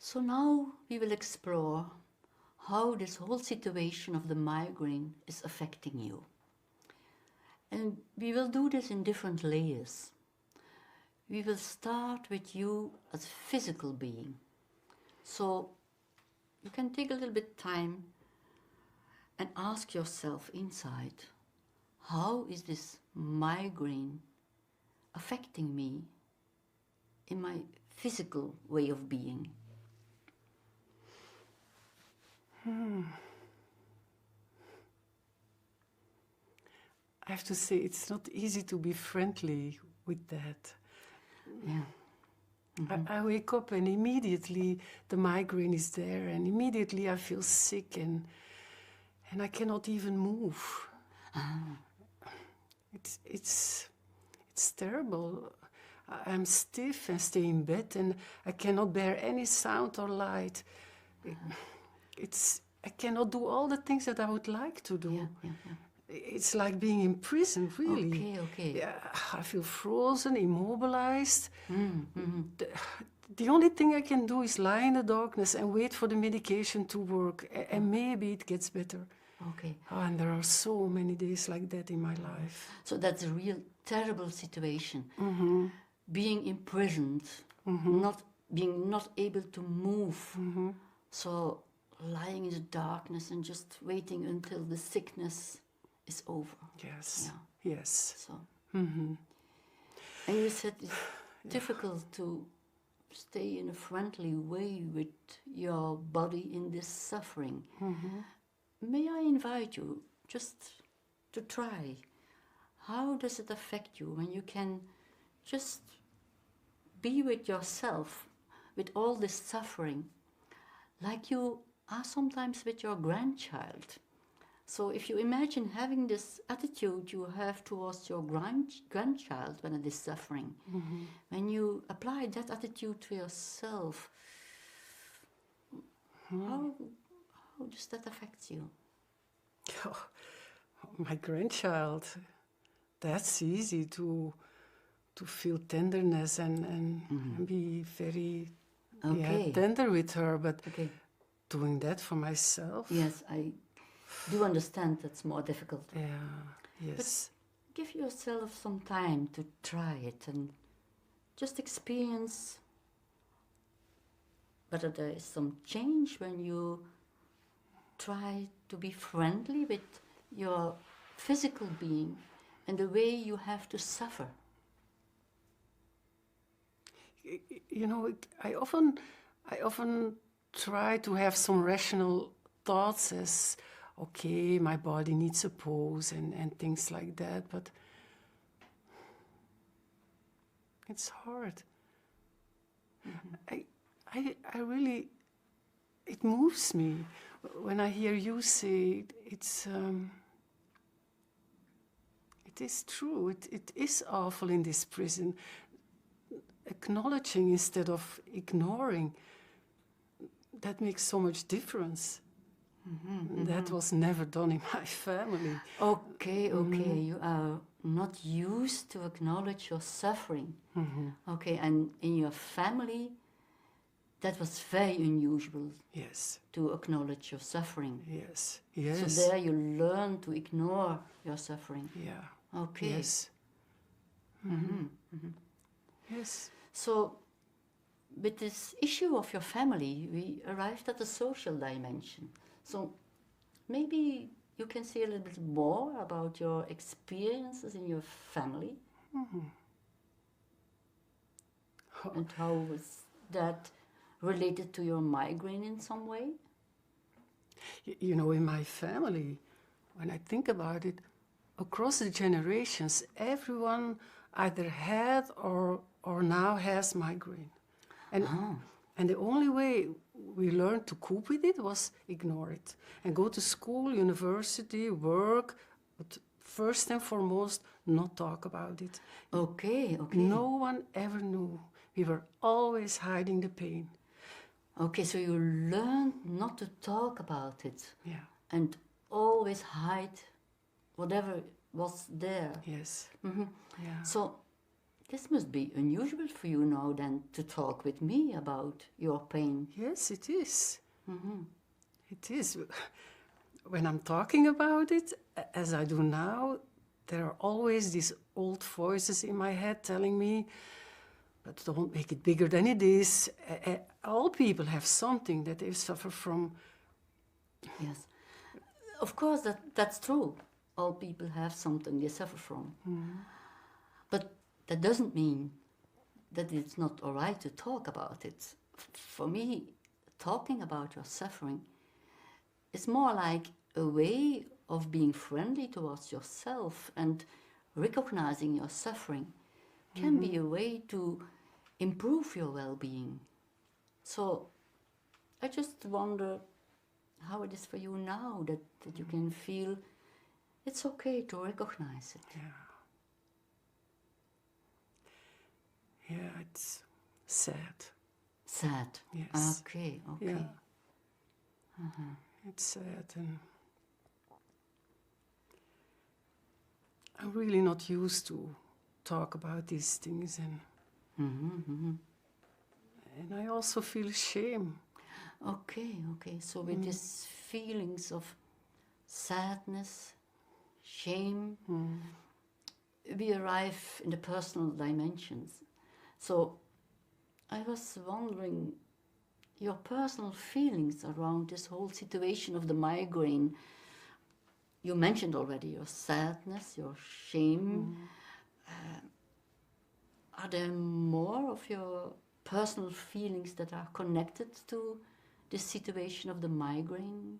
So now we will explore how this whole situation of the migraine is affecting you. And we will do this in different layers. We will start with you as a physical being. So you can take a little bit time and ask yourself inside, how is this migraine affecting me in my physical way of being? I have to say, it's not easy to be friendly with that. Yeah. I wake up and immediately the migraine is there, and immediately I feel sick and I cannot even move. It's terrible. I'm stiff and stay in bed, and I cannot bear any sound or light. I cannot do all the things that I would like to do. Yeah. It's like being in prison, really. Okay. Yeah, I feel frozen, immobilized. The only thing I can do is lie in the darkness and wait for the medication to work, and maybe it gets better. Okay. Oh, and there are so many days like that in my life. So that's a real terrible situation. Being imprisoned, not able to move. So lying in the darkness and just waiting until the sickness is over. Yes. Yeah. Yes. So. And you said it's difficult to stay in a friendly way with your body in this suffering. May I invite you just to try? How does it affect you when you can just be with yourself, with all this suffering, like you are sometimes with your grandchild? So if you imagine having this attitude you have towards your grandchild when it is suffering, when you apply that attitude to yourself, how does that affect you? Oh, my grandchild, that's easy to feel tenderness and be very tender with her, but doing that for myself? Yes, I do understand that's more difficult. Yeah, yes. But give yourself some time to try it and just experience whether there is some change when you try to be friendly with your physical being and the way you have to suffer. You know, I often try to have some rational thoughts as, okay, my body needs a pose and things like that, but it's hard. I really, it moves me when I hear you say it is true, it is awful in this prison. Acknowledging instead of ignoring, that makes so much difference. That was never done in my family. Okay, you are not used to acknowledge your suffering. Okay, and in your family, that was very unusual. Yes. To acknowledge your suffering. Yes. So there you learn to ignore your suffering. Yeah. Okay. Yes. Yes. So, with this issue of your family, we arrived at the social dimension. So, maybe you can say a little bit more about your experiences in your family. And how was that related to your migraine in some way? You know, in my family, when I think about it, across the generations, everyone either had or now has migraine. And the only way we learned to cope with it was ignore it. And go to school, university, work, but first and foremost, not talk about it. Okay. No one ever knew. We were always hiding the pain. Okay, so you learned not to talk about it. Yeah. And always hide whatever was there. Yes. Yeah. So this must be unusual for you now then to talk with me about your pain. Yes, it is. It is. When I'm talking about it, as I do now, there are always these old voices in my head telling me, but don't make it bigger than it is. All people have something that they suffer from. Yes. Of course, that's true. All people have something they suffer from. But that doesn't mean that it's not all right to talk about it. For me, talking about your suffering is more like a way of being friendly towards yourself, and recognizing your suffering can be a way to improve your well-being. So I just wonder how it is for you now that you can feel it's okay to recognize it. Yeah, it's sad. Sad. Yes. Okay. Yeah. It's sad, and I'm really not used to talk about these things, and and I also feel shame. Okay. So with these feelings of sadness, shame, we arrive in the personal dimensions. So I was wondering, your personal feelings around this whole situation of the migraine. You mentioned already your sadness, your shame. Are there more of your personal feelings that are connected to this situation of the migraine?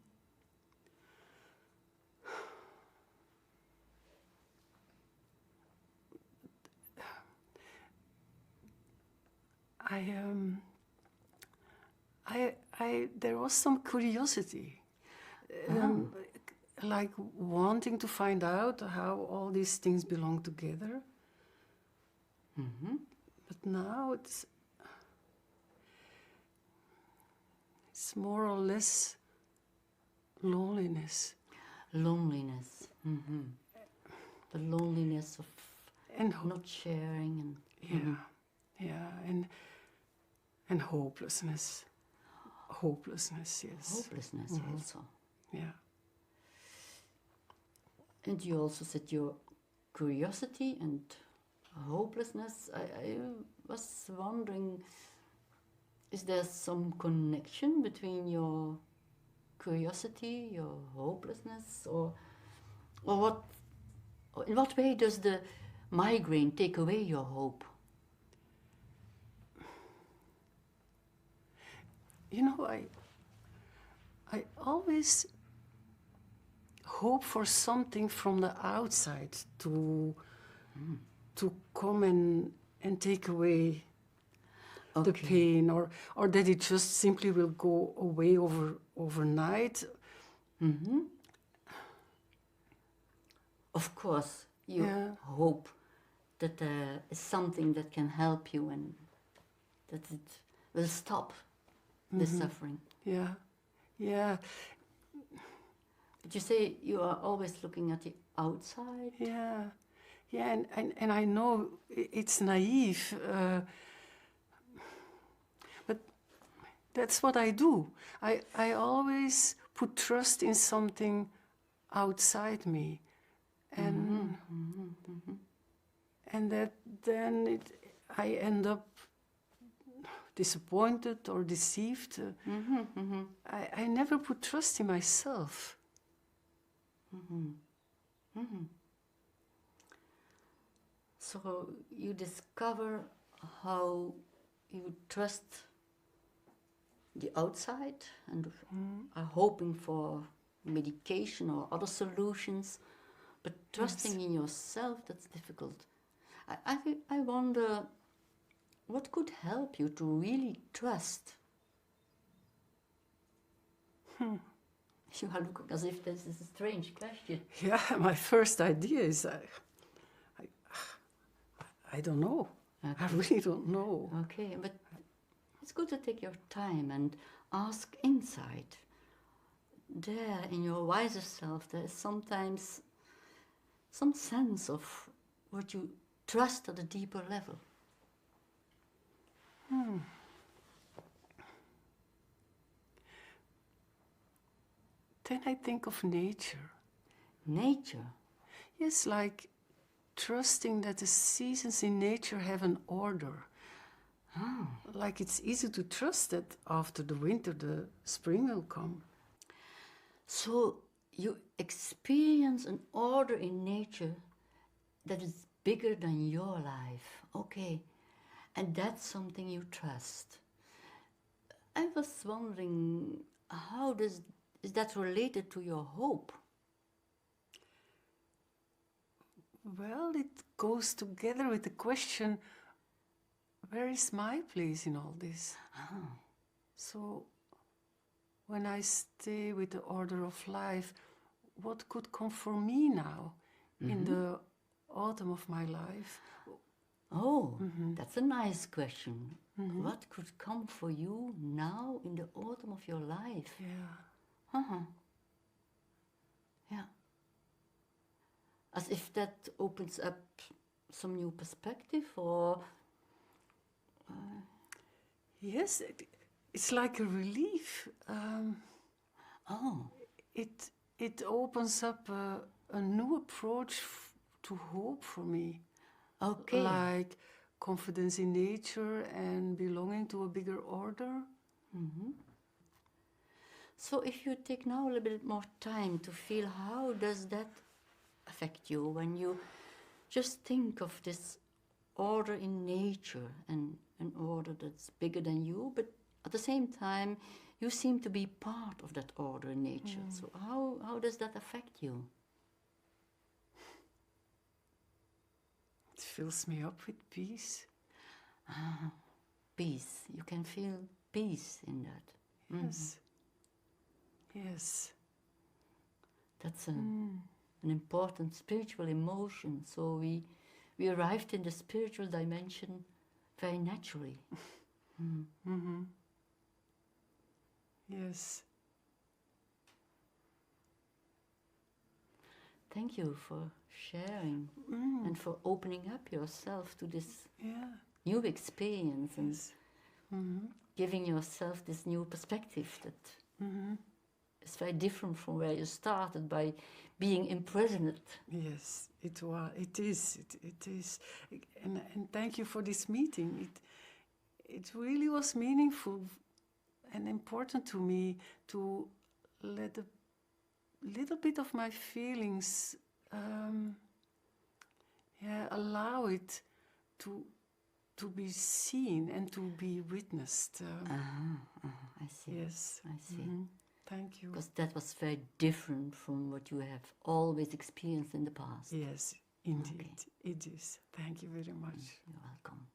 There was some curiosity, like wanting to find out how all these things belong together. But now it's more or less loneliness. Loneliness. The loneliness of And not sharing and hopelessness. Hopelessness, yes. hopelessness also. Yeah. And you also said your curiosity and hopelessness. I was wondering, is there some connection between your curiosity, your hopelessness, or what? In what way does the migraine take away your hope? You know, I always hope for something from the outside to come and take away the pain, or that it just simply will go away overnight. Of course, you hope that there is something that can help you and that it will stop the suffering. Yeah. But you say you are always looking at the outside. Yeah, and I know it's naive, but that's what I do. I always put trust in something outside me, and and that then I end up disappointed or deceived. I never put trust in myself. So you discover how you trust the outside and are hoping for medication or other solutions, but trusting in yourself, that's difficult. I wonder, what could help you to really trust? You are looking as if this is a strange question. Yeah, my first idea is I don't know. I really don't know. Okay, but it's good to take your time and ask inside. There, in your wiser self, there is sometimes some sense of what you trust at a deeper level? Then I think of nature. Nature? Yes, like trusting that the seasons in nature have an order. Like it's easy to trust that after the winter, the spring will come. So you experience an order in nature that is bigger than your life. Okay. And that's something you trust. I was wondering, is that related to your hope? Well, it goes together with the question, where is my place in all this? So, when I stay with the order of life, what could come for me now in the autumn of my life? Oh, that's a nice question. What could come for you now in the autumn of your life? Yeah. Yeah. As if that opens up some new perspective, or Yes, it's like a relief. oh, It opens up a new approach to hope for me. okay. Like confidence in nature and belonging to a bigger order. So if you take now a little bit more time to feel, how does that affect you when you just think of this order in nature and an order that's bigger than you, but at the same time you seem to be part of that order in nature. So how does that affect you? It fills me up with peace. Peace. You can feel peace in that. Yes. Yes. That's an important spiritual emotion. So we arrived in the spiritual dimension very naturally. Yes. Thank you for sharing and for opening up yourself to this new experience and giving yourself this new perspective that is very different from where you started by being imprisoned. Yes, it was. It is. It is. And thank you for this meeting. It really was meaningful and important to me to let a little bit of my feelings, allow it to be seen and to be witnessed. I see. Yes. I see. Thank you. Because that was very different from what you have always experienced in the past. Yes, indeed. It is. Thank you very much. You're welcome.